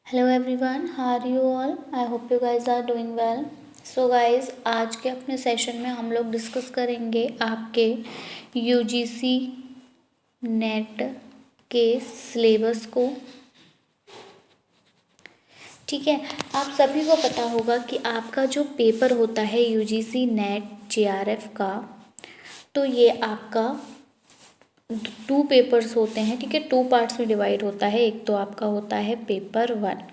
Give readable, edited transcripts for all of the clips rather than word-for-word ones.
Hello everyone, how are you all? I hope you guys are doing well. So guys, आज के अपने session में हम लोग डिस्कस करेंगे आपके यूजीसी नेट के सिलेबस को। ठीक है, आप सभी को पता होगा कि आपका जो पेपर होता है यूजीसी नेट जेआरएफ का, तो ये आपका 2 पेपर्स होते हैं। ठीक है, 2 पार्ट्स में डिवाइड होता है। एक तो आपका होता है पेपर 1।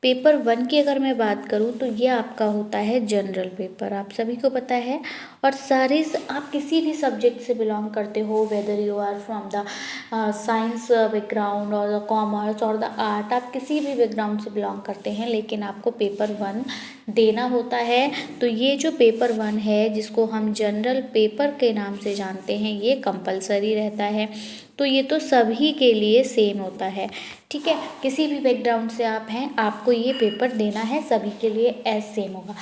पेपर 1 की अगर मैं बात करूँ तो ये आपका होता है जनरल पेपर, आप सभी को पता है। और सारे आप किसी भी सब्जेक्ट से बिलोंग करते हो, whether you are from the science background और द कॉमर्स और द आर्ट, आप किसी भी बैकग्राउंड से बिलोंग करते हैं, लेकिन आपको पेपर 1 देना होता है। तो ये जो पेपर 1 है, जिसको हम जनरल पेपर के नाम से जानते हैं, ये कंपलसरी रहता है। तो ये तो सभी के लिए सेम होता है। ठीक है, किसी भी बैकग्राउंड से आप हैं, आपको ये पेपर देना है, सभी के लिए एज सेम होगा।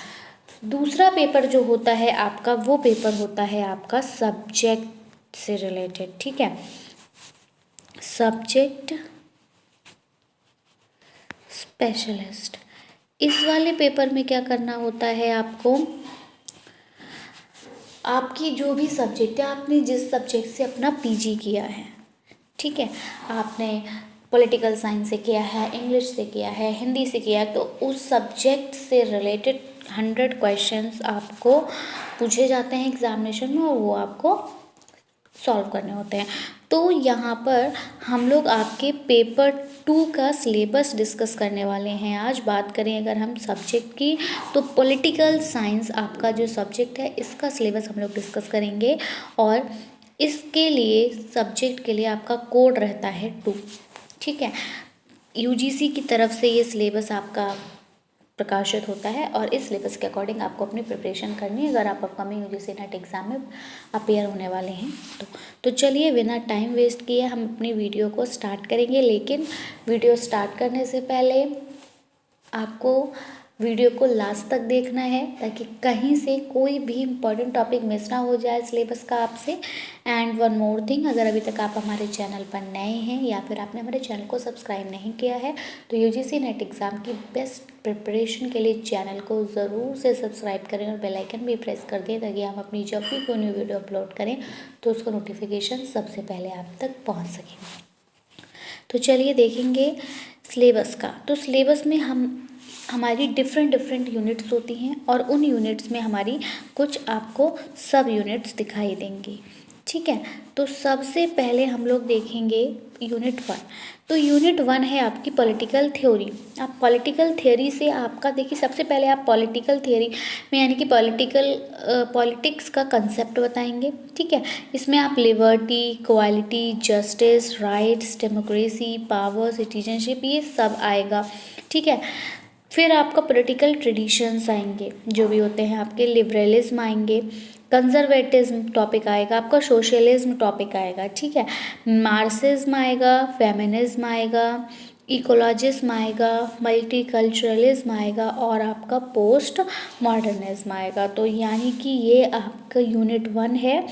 दूसरा पेपर जो होता है आपका, वो पेपर होता है आपका सब्जेक्ट से रिलेटेड। ठीक है, सब्जेक्ट स्पेशलिस्ट। इस वाले पेपर में क्या करना होता है आपको, आपकी जो भी सब्जेक्ट है, आपने जिस सब्जेक्ट से अपना पीजी किया है, ठीक है, आपने पॉलिटिकल साइंस से किया है, इंग्लिश से किया है, हिंदी से किया है, तो उस सब्जेक्ट से रिलेटेड 100 क्वेश्चंस आपको पूछे जाते हैं एग्जामिनेशन में, और वो आपको सॉल्व करने होते हैं। तो यहाँ पर हम लोग आपके पेपर 2 का सिलेबस डिस्कस करने वाले हैं। आज बात करें अगर हम सब्जेक्ट की, तो पॉलिटिकल साइंस आपका जो सब्जेक्ट है, इसका सिलेबस हम लोग डिस्कस करेंगे। और इसके लिए सब्जेक्ट के लिए आपका कोड रहता है 2। ठीक है, यूजीसी की तरफ से ये सिलेबस आपका प्रकाशित होता है, और इस सिलेबस के अकॉर्डिंग आपको अपनी प्रिपरेशन करनी है अगर आप अपकमिंग यूजीसी नेट एग्ज़ाम में अपेयर होने वाले हैं तो चलिए बिना टाइम वेस्ट किए हम अपनी वीडियो को स्टार्ट करेंगे। लेकिन वीडियो स्टार्ट करने से पहले आपको वीडियो को लास्ट तक देखना है, ताकि कहीं से कोई भी इम्पॉर्टेंट टॉपिक मिस ना हो जाए सिलेबस का आपसे। एंड वन मोर थिंग, अगर अभी तक आप हमारे चैनल पर नए हैं या फिर आपने हमारे चैनल को सब्सक्राइब नहीं किया है, तो यूजीसी नेट एग्ज़ाम की बेस्ट प्रिपरेशन के लिए चैनल को ज़रूर से सब्सक्राइब करें और बेल आइकन भी प्रेस कर दें, ताकि हम अपनी जब भी कोई न्यू वीडियो अपलोड करें तो उसका नोटिफिकेशन सबसे पहले आप तक पहुँच सके। तो चलिए देखेंगे सिलेबस का। तो सिलेबस में हमारी डिफरेंट यूनिट्स होती हैं, और उन यूनिट्स में हमारी कुछ आपको सब यूनिट्स दिखाई देंगी। ठीक है, तो सबसे पहले हम लोग देखेंगे यूनिट 1। तो यूनिट 1 है आपकी पॉलिटिकल थ्योरी। आप पॉलिटिकल थ्योरी से आपका देखिए, सबसे पहले आप पॉलिटिकल थ्योरी में यानी कि पॉलिटिक्स का कंसेप्ट बताएंगे। ठीक है, इसमें आप liberty, equality, justice, rights, democracy, power, citizenship, ये सब आएगा। ठीक है, फिर आपका पॉलिटिकल ट्रेडिशंस आएंगे, जो भी होते हैं आपके, लिबरलिज्म आएंगे, कंजर्वेटिज्म टॉपिक आएगा आपका, सोशलिज्म टॉपिक आएगा। ठीक है, मार्क्सिज्म आएगा, फेमिनिज्म आएगा, इकोलॉजिज्म आएगा, मल्टीकल्चरलिज्म आएगा, और आपका पोस्ट मॉडर्निज्म आएगा। तो यानी कि ये आपका यूनिट 1 है,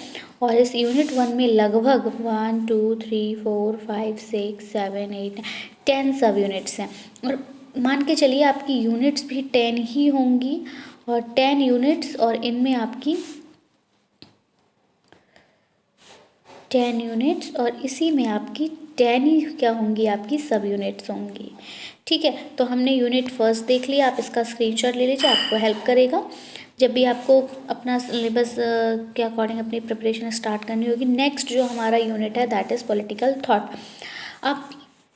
और इस यूनिट 1 में लगभग 1 2 3 4 5 6 7 8 10 सब यूनिट्स हैं। और मान के चलिए आपकी यूनिट्स भी 10 ही होंगी, और 10 यूनिट्स, और इनमें आपकी 10 यूनिट्स, और इसी में आपकी 10 ही क्या होंगी, आपकी सब यूनिट्स होंगी। ठीक है, तो हमने यूनिट 1 देख लिया, आप इसका स्क्रीनशॉट ले लीजिए, आपको हेल्प करेगा जब भी आपको अपना सिलेबस के अकॉर्डिंग अपनी प्रिपरेशन स्टार्ट करनी होगी। नेक्स्ट जो हमारा यूनिट है, दैट इज़ पॉलिटिकल थॉट। अब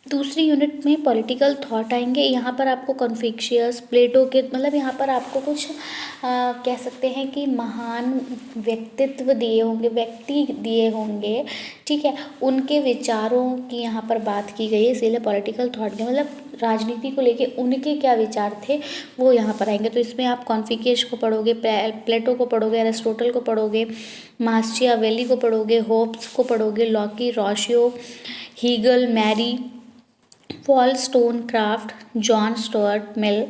दूसरी यूनिट में पॉलिटिकल थॉट आएंगे। यहाँ पर आपको कन्फ्यूशियस, प्लेटो के, मतलब यहाँ पर आपको कुछ कह सकते हैं कि महान व्यक्तित्व दिए होंगे, व्यक्ति दिए होंगे। ठीक है, उनके विचारों की यहाँ पर बात की गई है, इसीलिए पॉलिटिकल थॉट के मतलब राजनीति को लेके उनके क्या विचार थे, वो यहाँ पर आएंगे। तो इसमें आप कॉन्फ्यूशियस को पढ़ोगे, प्लेटो को पढ़ोगे, एरिस्टोटल को पढ़ोगे, माचियावेली को पढ़ोगे, होब्स को पढ़ोगे, Locke, Rousseau, Hegel, Mary, Wollstonecraft, John Stuart Mill,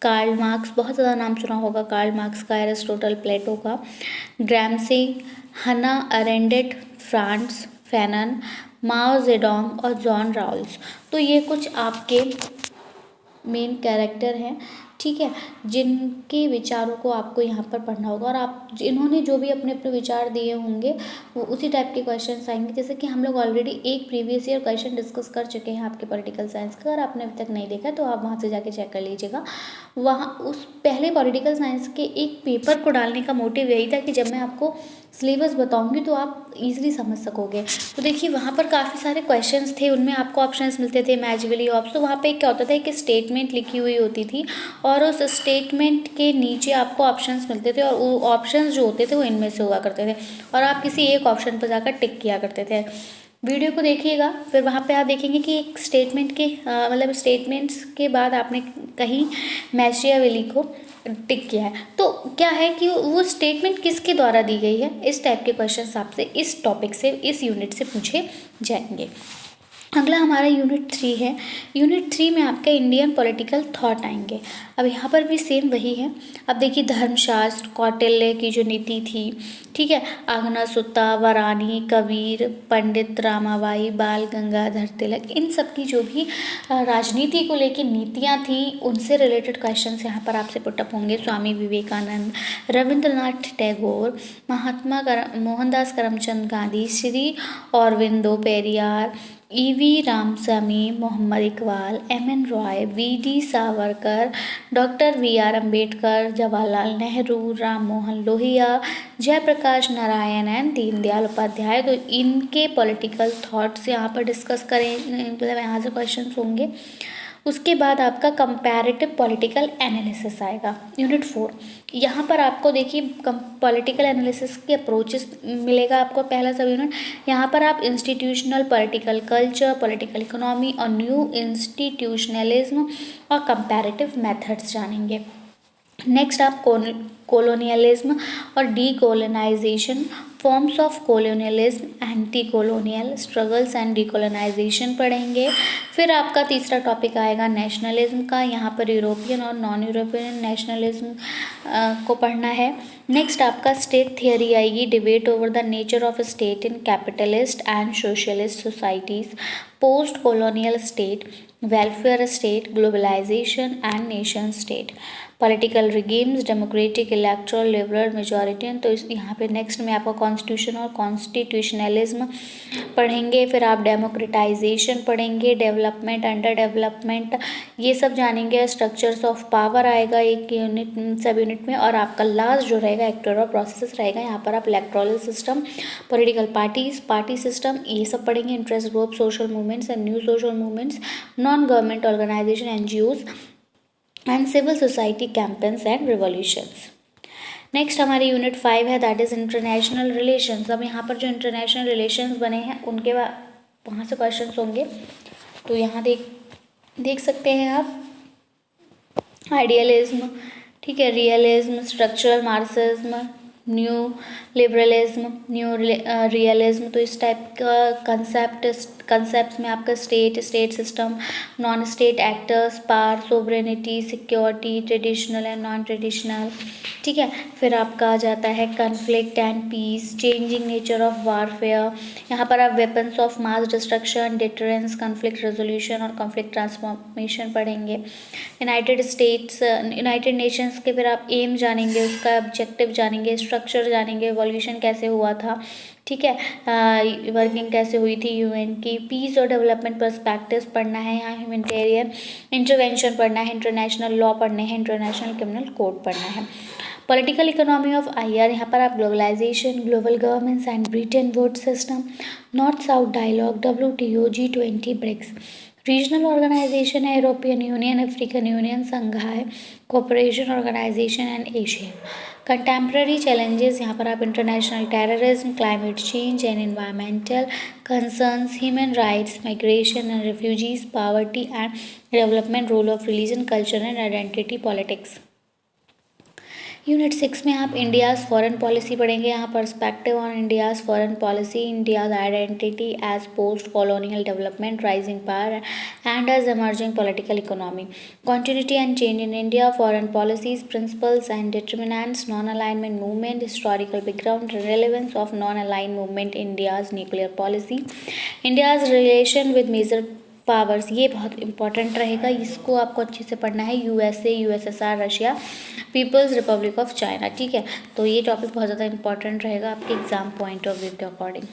Karl Marx, बहुत ज़्यादा नाम सुना होगा कार्ल मार्क्स का, एरिस्टोटल, प्लेटो का, Gramsci, Hannah Arendt, Frantz Fanon, Mao Zedong और जॉन राउल्स। तो ये कुछ आपके मेन कैरेक्टर हैं, ठीक है, जिनके विचारों को आपको यहाँ पर पढ़ना होगा। और आप इन्होंने जो भी अपने अपने विचार दिए होंगे वो उसी टाइप के क्वेश्चंस आएंगे। जैसे कि हम लोग ऑलरेडी एक प्रीवियस ईयर क्वेश्चन डिस्कस कर चुके हैं आपके पॉलिटिकल साइंस का। अगर आपने अभी तक नहीं देखा तो आप वहाँ से जाके चेक कर लीजिएगा। वहाँ उस पहले पॉलिटिकल साइंस के एक पेपर को डालने का मोटिव यही था कि जब मैं आपको सिलेबस बताऊंगी तो आप इजीली समझ सकोगे। तो देखिए वहाँ पर काफ़ी सारे क्वेश्चंस थे, उनमें आपको ऑप्शंस मिलते थे मैजिवली ऑप्शन। तो वहाँ पे क्या होता था कि स्टेटमेंट लिखी हुई होती थी और उस स्टेटमेंट के नीचे आपको ऑप्शंस मिलते थे और वो ऑप्शंस जो होते थे वो इनमें से हुआ करते थे और आप किसी एक ऑप्शन पर जाकर टिक किया करते थे। वीडियो को देखिएगा, फिर वहाँ पे आप देखेंगे कि एक स्टेटमेंट के मतलब स्टेटमेंट्स के बाद आपने कहीं मैचियावेली को टिक किया है, तो क्या है कि वो स्टेटमेंट किसके द्वारा दी गई है, इस टाइप के क्वेश्चंस आपसे इस टॉपिक से, इस यूनिट से पूछे जाएंगे। अगला हमारा यूनिट 3 है। यूनिट 3 में आपका इंडियन पॉलिटिकल थॉट आएंगे। अब यहाँ पर भी सेम वही है। अब देखिए धर्मशास्त्र, कौटिल्य की जो नीति थी, ठीक है, आगनासुत्ता, वाराणी, कबीर, पंडित रामाबाई, बाल गंगाधर तिलक, इन सब की जो भी राजनीति को लेकर नीतियाँ थी उनसे रिलेटेड क्वेश्चंस यहाँ पर आपसे पुटअप होंगे। स्वामी विवेकानंद, रविंद्रनाथ टैगोर, मोहनदास करमचंद गांधी, श्री अरविंदो, पेरियार, ईवी रामस्वामी, मोहम्मद इकबाल, एम.एन. रॉय, वी.डी. सावरकर, डॉक्टर वी.आर. अम्बेडकर, जवाहरलाल नेहरू, राम मोहन लोहिया, जयप्रकाश नारायण एंड दीनदयाल उपाध्याय। तो इनके पॉलिटिकल थॉट्स यहाँ पर डिस्कस करें, मतलब यहाँ से क्वेश्चंस होंगे। उसके बाद आपका कंपैरेटिव पॉलिटिकल एनालिसिस आएगा, यूनिट 4। यहाँ पर आपको देखिए पॉलिटिकल एनालिसिस के अप्रोचेस मिलेगा आपको पहला सब यूनिट। यहाँ पर आप institutional political culture, political economy और न्यू इंस्टीट्यूशनलिज्म और कंपैरेटिव मेथड्स जानेंगे। नेक्स्ट आप कोलोनियलिज्म और decolonisation, forms of colonialism, anti colonial struggles and decolonisation पढ़ेंगे। फिर आपका तीसरा टॉपिक आएगा नेशनलिज्म का। यहाँ पर यूरोपियन और नॉन यूरोपियन नेशनलिज्म को पढ़ना है। नेक्स्ट आपका स्टेट थियोरी आएगी, debate over the nature of state in capitalist and socialist societies, post colonial state, welfare state, globalisation and nation state, political regimes, democratic, electoral, liberal, majoritarian. तो इस यहाँ पे next में आपका कॉन्स्टिट्यूशन और constitutionalism पढ़ेंगे। फिर आप डेमोक्रेटाइजेशन पढ़ेंगे, डेवलपमेंट, अंडर डेवलपमेंट, ये सब जानेंगे। स्ट्रक्चर्स ऑफ पावर आएगा एक यूनिट, सब यूनिट में। और आपका लास्ट जो रहेगा इलेक्टोरल प्रोसेस रहेगा। यहाँ पर आप electoral system, political parties, party system, ये सब पढ़ेंगे। Interest group, social movements and new social movements, non government organisation, NGOs and civil society campaigns and revolutions. Next हमारी यूनिट 5 है, दैट इज़ इंटरनेशनल रिलेशंस। अब यहाँ पर जो इंटरनेशनल रिलेशंस बने हैं उनके वहाँ से क्वेश्चंस होंगे। तो यहाँ देख सकते हैं आप आइडियलिज्म, ठीक है, realism, structural Marxism, new liberalism, new realism. तो इस टाइप का कंसेप्ट्स में आपका state system, non state actors, power, sovereignty, security, traditional and non traditional, ठीक है। फिर आपका आ जाता है conflict and peace, changing nature of warfare. यहाँ पर आप weapons of mass destruction, deterrence, conflict resolution और कन्फ्लिक्ट ट्रांसफॉर्मेशन पढ़ेंगे। यूनाइटेड नेशंस के फिर आप एम जानेंगे, उसका ऑब्जेक्टिव जानेंगे, स्ट्रक्चर जानेंगे, एवोल्यूशन कैसे हुआ था, ठीक है, वर्किंग कैसे हुई थी यूएन की। पीस और डेवलपमेंट पर्सपेक्टिव्स पढ़ना है। यहाँ ह्यूमैनिटेरियन इंटरवेंशन पढ़ना है, इंटरनेशनल लॉ पढ़ने हैं, इंटरनेशनल क्रिमिनल कोड पढ़ना है। पॉलिटिकल इकोनॉमी ऑफ आईआर, यहाँ पर आप globalisation, global governance and Bretton Woods system, north south dialogue, WTO, G20, BRICS, regional organisation है, European Union, African Union, Shanghai Cooperation Organisation and Asia. Contemporary challenges, यहाँ पर आप international terrorism, climate change and environmental concerns, human rights, migration and refugees, poverty and development, role of religion, culture and identity politics. Unit 6 में आप India's foreign policy पढ़ेंगे। यहाँ perspective on India's foreign policy, India's identity as post colonial development, rising power and as emerging political economy, continuity and change in India, foreign policies, principles and determinants, non-alignment movement, historical background, relevance of non-aligned movement, India's nuclear policy, India's relation with major powers, ये बहुत important रहेगा, इसको आपको अच्छे से पढ़ना है। USA, USSR, Russia, People's Republic of China, ठीक है। तो ये टॉपिक बहुत ज़्यादा इंपॉर्टेंट रहेगा आपके एग्जाम पॉइंट ऑफ व्यू के अकॉर्डिंग।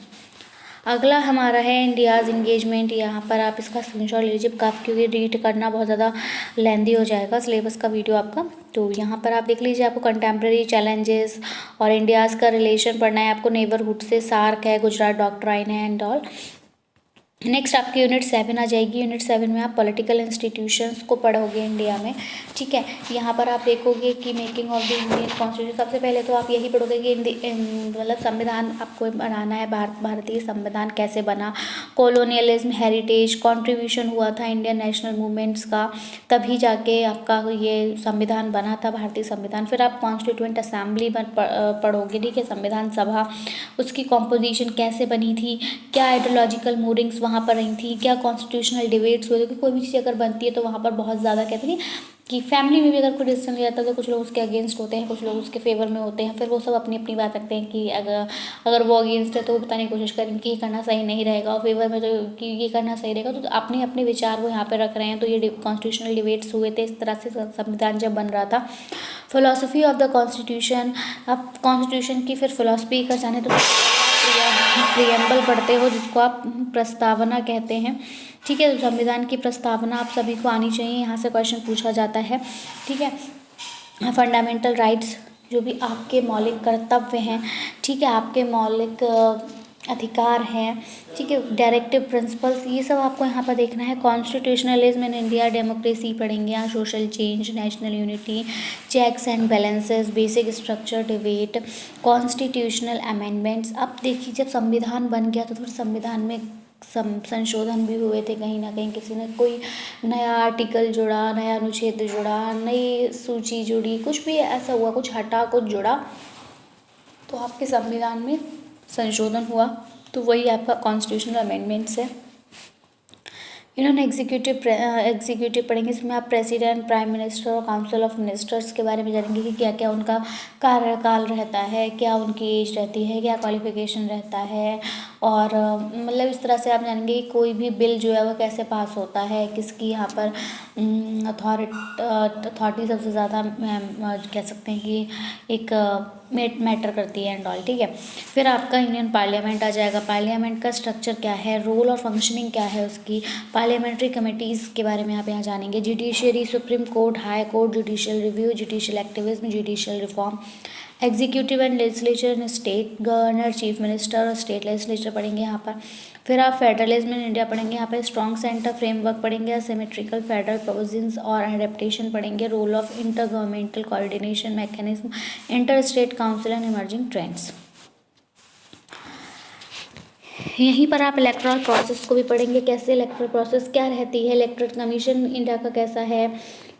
अगला हमारा है इंडियाज़ इंगेजमेंट। यहाँ पर आप इसका स्क्रीनशॉट ले लीजिए काफ़ी, क्योंकि रीड करना बहुत ज़्यादा लेंदी हो जाएगा सिलेबस का वीडियो आपका। तो यहाँ पर आप देख लीजिए, आपको कंटेम्प्रेरी चैलेंजेस और इंडियाज़ का रिलेशन पढ़ना है आपको, नेबरहुड से, सार्क है, गुजरात डॉक्ट्राइन है एंड ऑल। नेक्स्ट आपकी यूनिट 7 आ जाएगी। यूनिट 7 में आप पॉलिटिकल इंस्टीट्यूशंस को पढ़ोगे इंडिया में, ठीक है। यहाँ पर आप देखोगे कि making of the Indian constitution, सबसे पहले तो आप यही पढ़ोगे कि मतलब संविधान आपको बनाना है, भारतीय संविधान कैसे बना, कॉलोनियलिज्म, हेरिटेज, कॉन्ट्रीब्यूशन हुआ था इंडियन नेशनल मूवमेंट्स का, तभी जाके आपका ये संविधान बना था, भारतीय संविधान। फिर आप कॉन्स्टिट्यूएंट असेंबली पढ़ोगे, ठीक है, संविधान सभा, उसकी कॉम्पोजिशन कैसे बनी थी, क्या आइडियोलॉजिकल मूविंग्स वहाँ पर रही थी, क्या कॉन्स्टिट्यूशनल डिबेट्स हुए थे, कोई भी चीज़ अगर बनती है तो वहाँ पर बहुत ज़्यादा कहते हैं कि फैमिली में भी अगर कोई डिसीजन लिया जाता है तो कुछ लोग उसके अगेंस्ट होते हैं, कुछ लोग उसके फेवर में होते हैं, फिर वो सब अपनी अपनी बात रखते हैं कि अगर वो अगेंस्ट है तो वो बताने की कोशिश करेंगे कि ये करना सही नहीं रहेगा, और फेवर में तो कि ये करना सही रहेगा। तो अपने अपने विचार वो यहाँ पर रख रहे हैं। तो ये कॉन्स्टिट्यूशनल डिबेट्स हुए थे इस तरह से संविधान जब बन रहा था। फिलोसफी ऑफ द कॉन्स्टिट्यूशन, आप कॉन्स्टिट्यूशन की फिर फिलोसफी का जाने तो प्रियम्बल पढ़ते हो, जिसको आप प्रस्तावना कहते हैं, ठीक है। तो संविधान की प्रस्तावना आप सभी को आनी चाहिए, यहाँ से क्वेश्चन पूछा जाता है, ठीक है। फंडामेंटल राइट्स, जो भी आपके मौलिक कर्तव्य हैं, ठीक है, आपके मौलिक अधिकार हैं, ठीक है। डायरेक्टिव प्रिंसिपल्स, ये सब आपको यहाँ पर देखना है। कॉन्स्टिट्यूशनलिज्म इन इंडिया, डेमोक्रेसी पढ़ेंगे यहाँ, social change, national unity, checks and balances, basic structure debate, constitutional amendments. अब देखिए, जब संविधान बन गया तो फिर संविधान में संशोधन भी हुए थे, कहीं ना कहीं किसी ने कोई नया आर्टिकल जोड़ा, नया अनुच्छेद जोड़ा, नई सूची जुड़ी, कुछ भी ऐसा हुआ, कुछ हटा कुछ जुड़ा, तो आपके संविधान में संशोधन हुआ। तो वही आपका कॉन्स्टिट्यूशनल अमेंडमेंट्स है। इन्होंने एग्जीक्यूटिव पढ़ेंगे, इसमें आप प्रेसिडेंट, प्राइम मिनिस्टर और काउंसिल ऑफ मिनिस्टर्स के बारे में जानेंगे कि क्या क्या उनका कार्यकाल रहता है, क्या उनकी एज रहती है, क्या क्वालिफिकेशन रहता है, और मतलब इस तरह से आप जानेंगे कि कोई भी बिल जो है वो कैसे पास होता है, किसकी यहाँ पर अथॉरिटी सबसे ज़्यादा कह सकते हैं कि एक मैटर करती है एंड ऑल, ठीक है। फिर आपका इंडियन पार्लियामेंट आ जाएगा। पार्लियामेंट का स्ट्रक्चर क्या है, रोल और फंक्शनिंग क्या है उसकी, पार्लियामेंट्री कमेटीज़ के बारे में आप यहाँ जानेंगे। Judiciary, supreme court, high court, judicial review, judicial activism, judicial reform, executive and legislature in state, governor, chief minister और स्टेट लेजिस्लेचर पढ़ेंगे यहाँ पर। फिर आप फेडरलिज्म इन इंडिया पढ़ेंगे, यहाँ पे स्ट्रॉन्ग सेंटर फ्रेमवर्क पढ़ेंगे, असिमेट्रिकल फेडरल प्रोविजंस और एडेप्टेशन पढ़ेंगे, role of inter governmental coordination mechanism, inter state council and emerging trends. यहीं पर आप इलेक्टोरल प्रोसेस को भी पढ़ेंगे, कैसे इलेक्टोरल प्रोसेस क्या रहती है, इलेक्टोरल कमीशन इंडिया का कैसा है,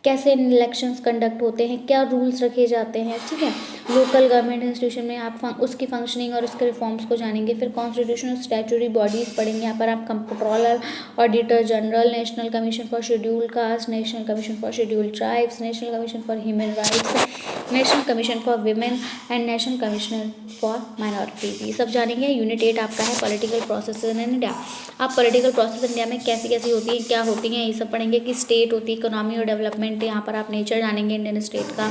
कैसे इलेक्शंस कंडक्ट होते हैं, क्या रूल्स रखे जाते हैं, ठीक है। लोकल गवर्नमेंट इंस्टीट्यूशन में आप उसकी फंक्शनिंग और उसके रिफॉर्म्स को जानेंगे। फिर कॉन्स्टिट्यूशनल स्टैट्यूटरी बॉडीज़ पढ़ेंगे, यहाँ पर आप controller, auditor general, national commission for schedule caste, national commission for schedule tribes, national commission for human rights, national commission for women and national commission for minorities, ये सब जानेंगे। यूनिट 8 आपका है political process in India. आप political process India में कैसी कैसी होती है, क्या होती हैं, ये सब पढ़ेंगे। कि स्टेट होती है, इकोनॉमी और डेवलपमेंट, यहाँ पर आप नेचर जानेंगे इंडियन स्टेट का,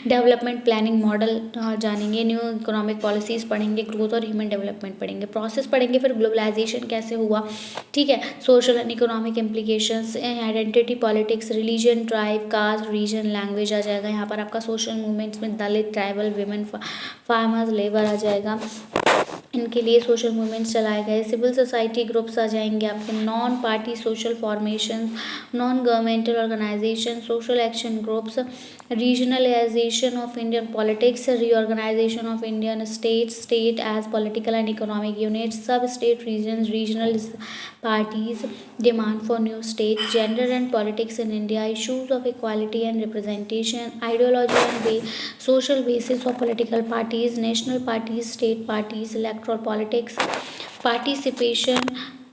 डेवलपमेंट प्लानिंग मॉडल जानेंगे, न्यू इकोनॉमिक पॉलिसीज़ पढ़ेंगे, ग्रोथ और ह्यूमन डेवलपमेंट पढ़ेंगे, प्रोसेस पढ़ेंगे। फिर ग्लोबलाइजेशन कैसे हुआ, ठीक है, social and economic implications, identity politics, religion, tribe, caste, region, language आ जाएगा। यहाँ पर आपका सोशल मूवमेंट्स में Dalit, tribal, women, farmers, labour आ जाएगा, इनके लिए सोशल मूवमेंट्स चलाए गए। सिविल सोसाइटी ग्रुप्स आ जाएंगे आपके, non party social formation, non governmental organisation, social action groups, regionalisation of Indian politics, reorganisation of Indian state as political and economic units, sub state regions, regional parties, demand for new state, gender and politics in India, issues of equality and representation, ideology and social basis of political parties, national parties, state parties, electoral politics, participation,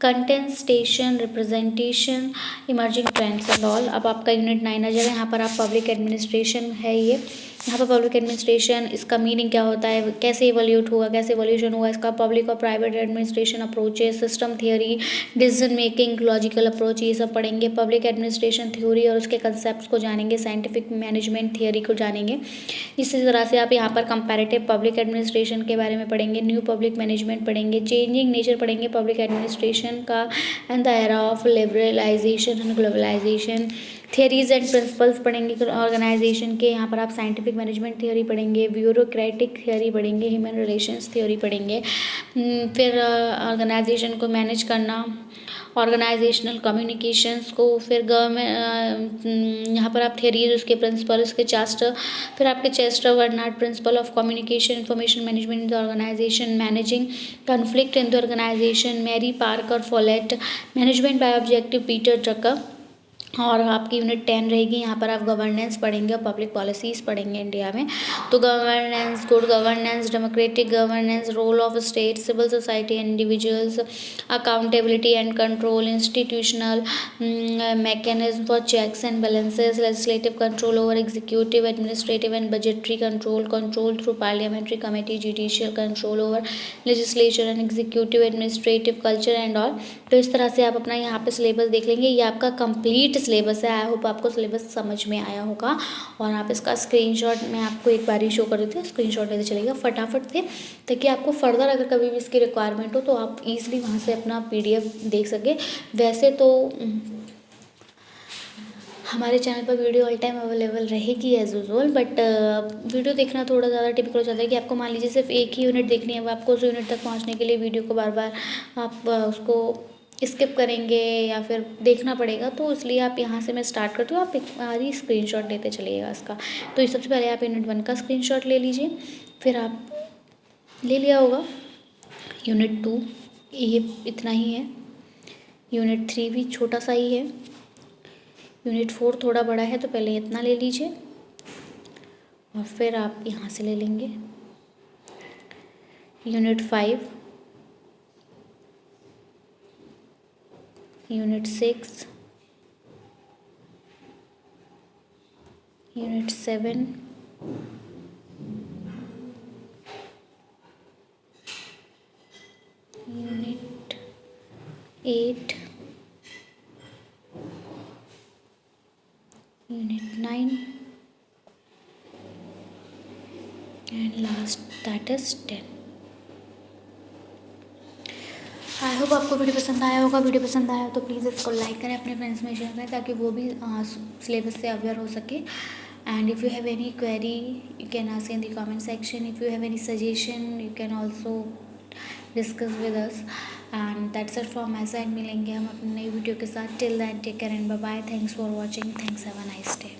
contestation, representation, emerging trends and all. अब आपका unit 9 आ जाएगा। यहाँ पर आप public administration है ये, यहाँ पर पब्लिक एडमिनिस्ट्रेशन, इसका मीनिंग क्या होता है, कैसे इवोल्यूट हुआ, कैसे इवोल्यूशन हुआ इसका, पब्लिक और private administration approaches, system theory, decision making, logical approach, ये सब पढ़ेंगे। पब्लिक एडमिनिस्ट्रेशन थ्योरी और उसके कंसेप्ट को जानेंगे, साइंटिफिक मैनेजमेंट थियोरी को जानेंगे। इसी तरह से आप यहाँ पर कंपैरेटिव पब्लिक एडमिनिस्ट्रेशन के बारे में पढ़ेंगे, न्यू पब्लिक मैनेजमेंट पढ़ेंगे, चेंजिंग नेचर पढ़ेंगे पब्लिक एडमिनिस्ट्रेशन का and the era of liberalisation and globalisation, theories and principles पढ़ेंगे ऑर्गेनाइजेशन के। यहाँ पर आप साइंटिफिक मैनेजमेंट थ्योरी पढ़ेंगे, ब्यूरोक्रेटिक थ्योरी पढ़ेंगे, ह्यूमन रिलेशंस थ्योरी पढ़ेंगे, फिर ऑर्गेनाइजेशन को मैनेज करना, ऑर्गेनाइजेशनल कम्युनिकेशंस को, फिर गवर्नमेंट, यहाँ पर आप थियरीज, उसके प्रिंसिपल, उसके चेस्टर, फिर आपके Chester Barnard principle of communication information management in the organisation, managing conflict in the organisation, Mary Parker Follett, management by objective Peter Drucker. और आपकी यूनिट 10 रहेगी, यहाँ पर आप गवर्नेंस पढ़ेंगे और पब्लिक पॉलिसीज़ पढ़ेंगे इंडिया में। तो governance, good governance, democratic governance, role of state, civil society and individuals, accountability and control, institutional mechanism for checks and balances, legislative control over executive, administrative and budgetary control, control through parliamentary committee, judicial control over legislature and executive, administrative, culture and all. तो इस तरह से आप अपना यहाँ पे syllabus देख लेंगे। ये आपका कंप्लीट सिलेबस है। आई होप आपको सिलेबस समझ में आया होगा और आप इसका स्क्रीनशॉट मैं आपको एक बार ही शो कर देती हूँ, स्क्रीनशॉट लेते चलिएगा फटाफट से, ताकि आपको फर्दर अगर कभी भी इसकी रिक्वायरमेंट हो तो आप ईजिली वहाँ से अपना PDF देख सकें। वैसे तो हमारे चैनल पर वीडियो ऑल टाइम अवेलेबल रहेगी एज यूजुअल, बट वीडियो देखना थोड़ा ज़्यादा टिपिकल हो जाता है कि आपको मान लीजिए सिर्फ एक ही यूनिट देखनी है, वो आपको उस यूनिट तक पहुंचने के लिए वीडियो को बार बार आप उसको स्किप करेंगे या फिर देखना पड़ेगा। तो इसलिए आप यहाँ से मैं स्टार्ट करती हूँ, आप एक बार ही स्क्रीनशॉट लेते चलिएगा इसका। तो सबसे पहले आप यूनिट 1 का स्क्रीनशॉट ले लीजिए, फिर आप ले लिया होगा यूनिट 2, ये इतना ही है, यूनिट 3 भी छोटा सा ही है, यूनिट 4 थोड़ा बड़ा है तो पहले इतना ले लीजिए और फिर आप यहाँ से ले लेंगे unit 5, unit 6, unit 7, unit 8, unit 9 and last that is 10। I hope आपको वीडियो पसंद आया होगा। वीडियो पसंद आया तो प्लीज़ इसको लाइक करें, अपने फ्रेंड्स में शेयर करें ताकि वो भी सिलेबस से अवेयर हो सके। And if you have any query you can ask in the comment section, if you have any suggestion you can also discuss with us. And that's it from my side. मिलेंगे हम अपनी नई video के साथ। Till that take care and bye bye. Thanks for watching. Thanks, have a nice day.